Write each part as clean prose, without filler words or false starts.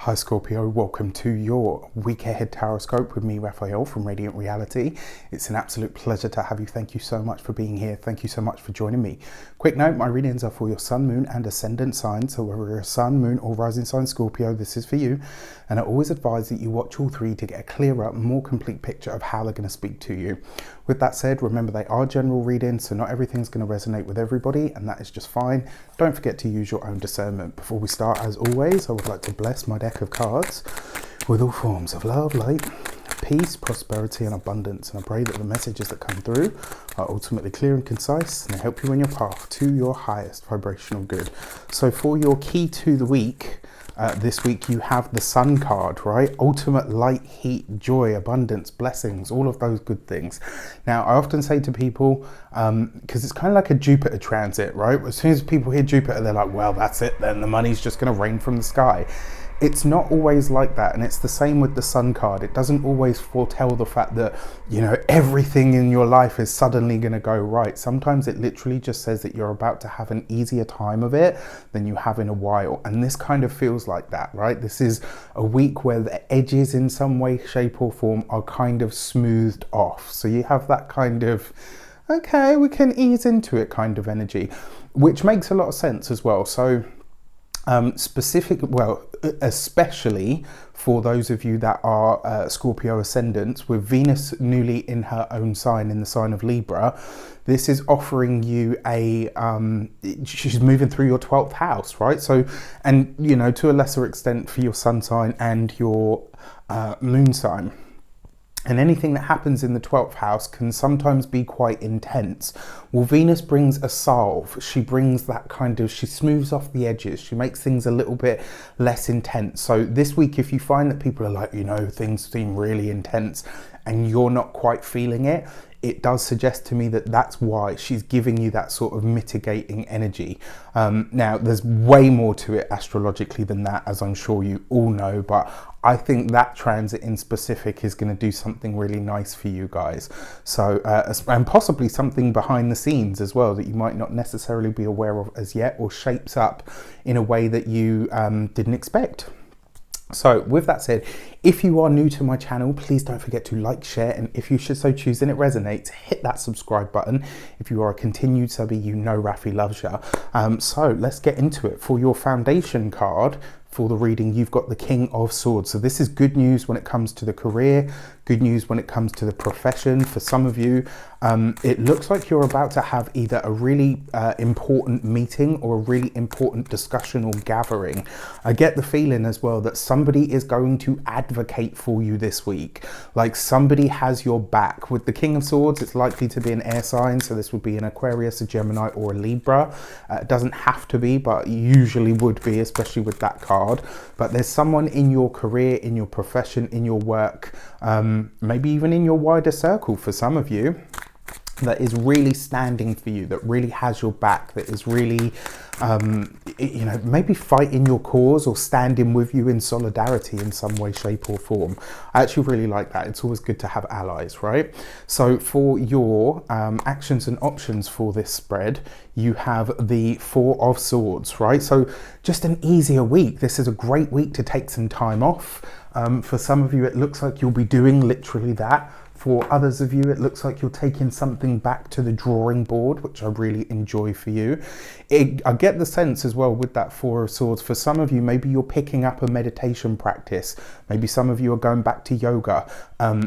Hi Scorpio, welcome to your week ahead tarot scope with me, Raphael from Reydiant Reality. It's an absolute pleasure to have you. Thank you so much for being here. Thank you so much for joining me. Quick note, my readings are for your sun, moon and ascendant sign. So whether you're a sun, moon or rising sign Scorpio, this is for you. And I always advise that you watch all three to get a clearer, more complete picture of how they're going to speak to you. With that said, remember they are general readings, so not everything's going to resonate with everybody, and that is just fine. Don't forget to use your own discernment. Before we start, as always, I would like to bless my deck of cards with all forms of love, light, peace, prosperity and abundance, and I pray that the messages that come through are ultimately clear and concise and they help you in your path to your highest vibrational good. So for your key to the week, this week you have the Sun card, right? Ultimate light, heat, joy, abundance, blessings, all of those good things. Now, I often say to people, because it's kind of like a Jupiter transit, right? As soon as people hear Jupiter, they're like, well, that's it, then the money's just going to rain from the sky. It's not always like that, and it's the same with the Sun card. It doesn't always foretell the fact that, you know, everything in your life is suddenly going to go right. Sometimes it literally just says that you're about to have an easier time of it than you have in a while, and this kind of feels like that, right? This is a week where the edges in some way, shape or form are kind of smoothed off. So you have that kind of, okay, we can ease into it kind of energy, which makes a lot of sense as well. So especially for those of you that are Scorpio ascendants, with Venus newly in her own sign, in the sign of Libra, this is offering you a, she's moving through your 12th house, right? So, and you know, to a lesser extent for your sun sign and your moon sign. And anything that happens in the 12th house can sometimes be quite intense. Well, Venus brings a salve. She brings that kind of, she smooths off the edges. She makes things a little bit less intense. So this week, if you find that people are like, you know, things seem really intense and you're not quite feeling it, it does suggest to me that that's why she's giving you that sort of mitigating energy. Now, there's way more to it astrologically than that, as I'm sure you all know, but I think that transit in specific is going to do something really nice for you guys. So, and possibly something behind the scenes as well that you might not necessarily be aware of as yet, or shapes up in a way that you didn't expect. So with that said, if you are new to my channel, please don't forget to like, share, and if you should so choose and it resonates, hit that subscribe button. If you are a continued subby, you know Rafi loves ya. So let's get into it. For your foundation card for the reading, you've got the King of Swords. So this is good news when it comes to the career, good news when it comes to the profession. For some of you, it looks like you're about to have either a really important meeting or a really important discussion or gathering. I get the feeling as well that somebody is going to advocate for you this week. Like somebody has your back. With the King of Swords, it's likely to be an air sign. So this would be an Aquarius, a Gemini or a Libra. It doesn't have to be, but usually would be, especially with that card. But there's someone in your career, in your profession, in your work, maybe even in your wider circle for some of you, that is really standing for you, that really has your back, that is really, you know, maybe fighting your cause or standing with you in solidarity in some way, shape or form. I actually really like that. It's always good to have allies, right? So for your actions and options for this spread, you have the Four of Swords, right? So just an easier week. This is a great week to take some time off. For some of you, it looks like you'll be doing literally that. For others of you, it looks like you're taking something back to the drawing board, which I really enjoy for you. I get the sense as well with that Four of Swords, for some of you, maybe you're picking up a meditation practice. Maybe some of you are going back to yoga.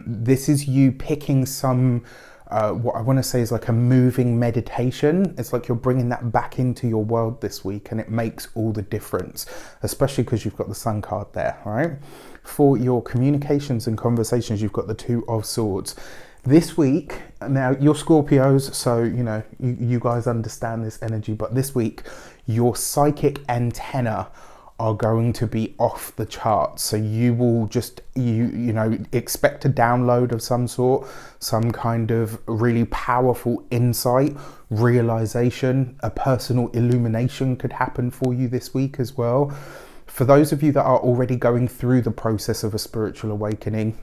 This is you picking some, what I want to say is like a moving meditation. It's like you're bringing that back into your world this week, and it makes all the difference, especially because you've got the Sun card there, right? For your communications and conversations, you've got the Two of Swords. This week, now you're Scorpios, so you know you guys understand this energy, but this week your psychic antenna are going to be off the charts. So you will just, you know, expect a download of some sort, some kind of really powerful insight, realization, a personal illumination could happen for you this week as well. For those of you that are already going through the process of a spiritual awakening,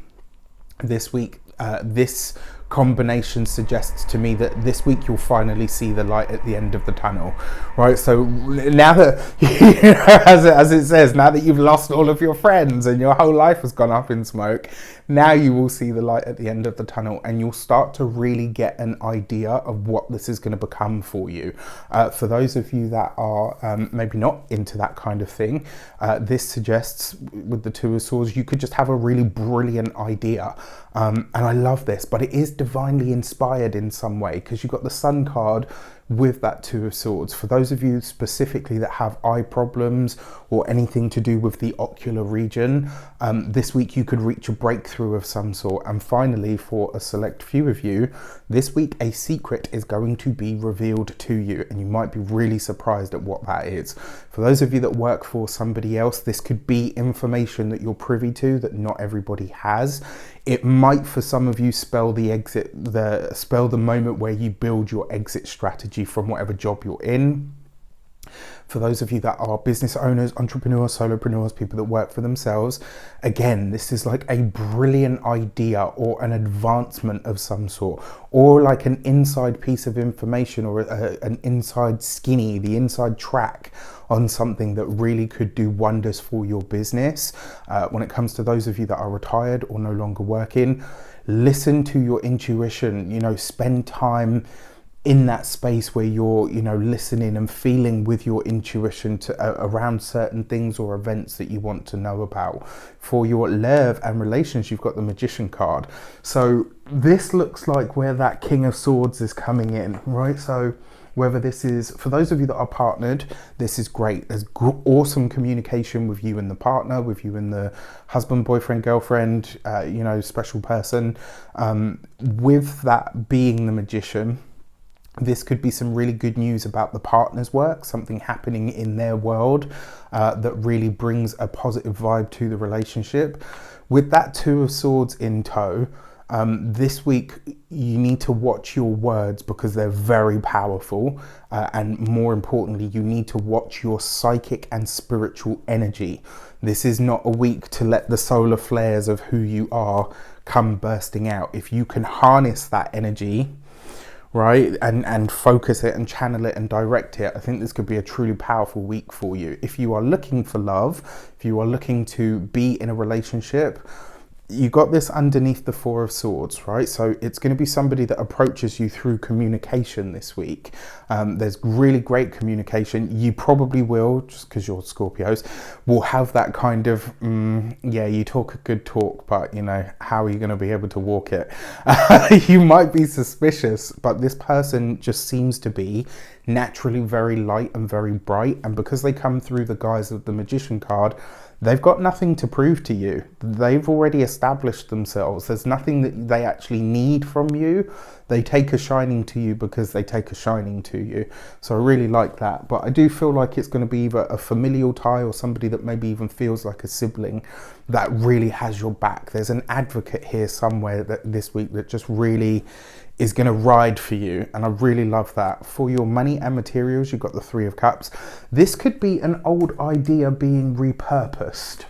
this week, this combination suggests to me that this week you'll finally see the light at the end of the tunnel, right? So now that, as it says, now that you've lost all of your friends and your whole life has gone up in smoke, now you will see the light at the end of the tunnel, and you'll start to really get an idea of what this is going to become for you. For those of you that are maybe not into that kind of thing, this suggests with the Two of Swords, you could just have a really brilliant idea. And I love this, but it is divinely inspired in some way, because you've got the Sun card with that Two of Swords. For those of you specifically that have eye problems or anything to do with the ocular region, this week you could reach a breakthrough of some sort. And finally, for a select few of you, this week a secret is going to be revealed to you, and you might be really surprised at what that is. For those of you that work for somebody else, this could be information that you're privy to that not everybody has. It might, for some of you, spell the moment where you build your exit strategy from whatever job you're in. For those of you that are business owners, entrepreneurs, solopreneurs, people that work for themselves, again, this is like a brilliant idea or an advancement of some sort, or like an inside piece of information, or an inside skinny, the inside track on something that really could do wonders for your business. When it comes to those of you that are retired or no longer working, listen to your intuition, spend time in that space where you're, listening and feeling with your intuition to around certain things or events that you want to know about. For your love and relations, you've got the Magician card. So this looks like where that King of Swords is coming in, right? So whether this is, for those of you that are partnered, this is great. There's awesome communication with you and the partner, with you and the husband, boyfriend, girlfriend, special person. With that being the Magician, this could be some really good news about the partner's work, something happening in their world that really brings a positive vibe to the relationship. With that Two of Swords in tow, this week you need to watch your words, because they're very powerful, and more importantly, you need to watch your psychic and spiritual energy. This is not a week to let the solar flares of who you are come bursting out. If you can harness that energy, right, and focus it and channel it and direct it, I think this could be a truly powerful week for you. If you are looking for love, if you are looking to be in a relationship, you got this underneath the Four of Swords, right? So it's going to be somebody that approaches you through communication this week. There's really great communication. You probably will, just because you're Scorpios, will have that kind of, you talk a good talk, but how are you going to be able to walk it? You might be suspicious, but this person just seems to be naturally very light and very bright. And because they come through the guise of the Magician card, they've got nothing to prove to you. They've already established themselves. There's nothing that they actually need from you. They take a shining to you because they take a shining to you. So I really like that. But I do feel like it's going to be either a familial tie or somebody that maybe even feels like a sibling that really has your back. There's an advocate here somewhere this week that just really is going to ride for you, and I really love that. For your money and materials, you've got the Three of Cups. This could be an old idea being repurposed.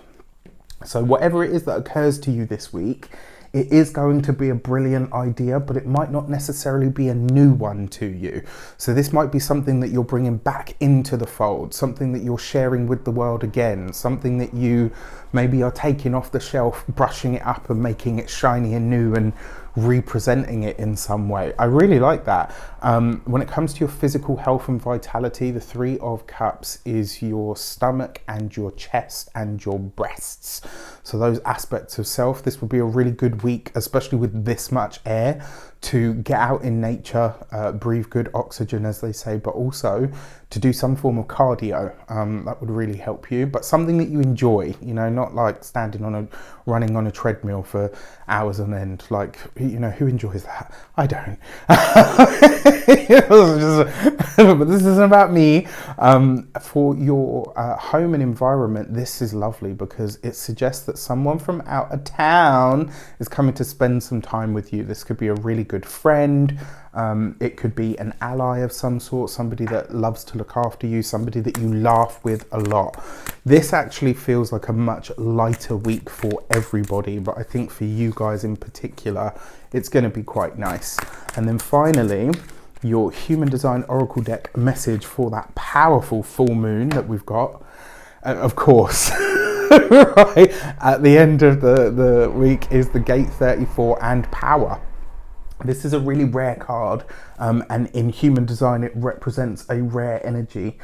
So whatever it is that occurs to you this week, it is going to be a brilliant idea, but it might not necessarily be a new one to you. So this might be something that you're bringing back into the fold, something that you're sharing with the world again, something that you maybe are taking off the shelf, brushing it up and making it shiny and new and representing it in some way. I really like that. When it comes to your physical health and vitality, the Three of Cups is your stomach and your chest and your breasts. So those aspects of self, this will be a really good week, especially with this much air, to get out in nature, breathe good oxygen, as they say, but also to do some form of cardio. That would really help you, but something that you enjoy, not like running on a treadmill for hours on end. Like, who enjoys that? I don't. But this isn't about me. For your home and environment, this is lovely because it suggests that someone from out of town is coming to spend some time with you. This could be a really good friend. It could be an ally of some sort, somebody that loves to look after you, somebody that you laugh with a lot. This actually feels like a much lighter week for everybody, but I think for you guys in particular, it's going to be quite nice. And then finally, your Human Design Oracle deck message for that powerful full moon that we've got. Of course, right at the end of the week is the Gate 34 and Power. This is a really rare card, and in Human Design it represents a rare energy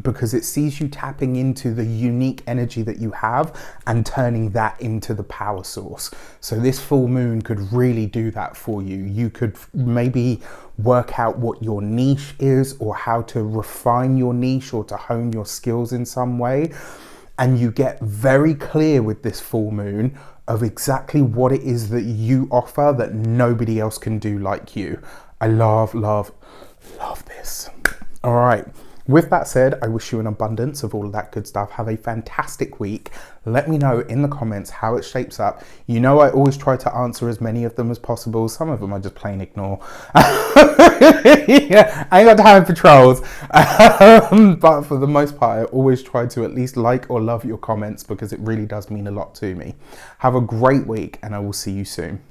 because it sees you tapping into the unique energy that you have and turning that into the power source. So this full moon could really do that for you. You could maybe work out what your niche is, or how to refine your niche, or to hone your skills in some way. And you get very clear with this full moon of exactly what it is that you offer that nobody else can do like you. I love this. All right. With that said, I wish you an abundance of all of that good stuff. Have a fantastic week. Let me know in the comments how it shapes up. You know, I always try to answer as many of them as possible. Some of them I just plain ignore. Yeah, I ain't got time for trolls. But for the most part, I always try to at least like or love your comments because it really does mean a lot to me. Have a great week and I will see you soon.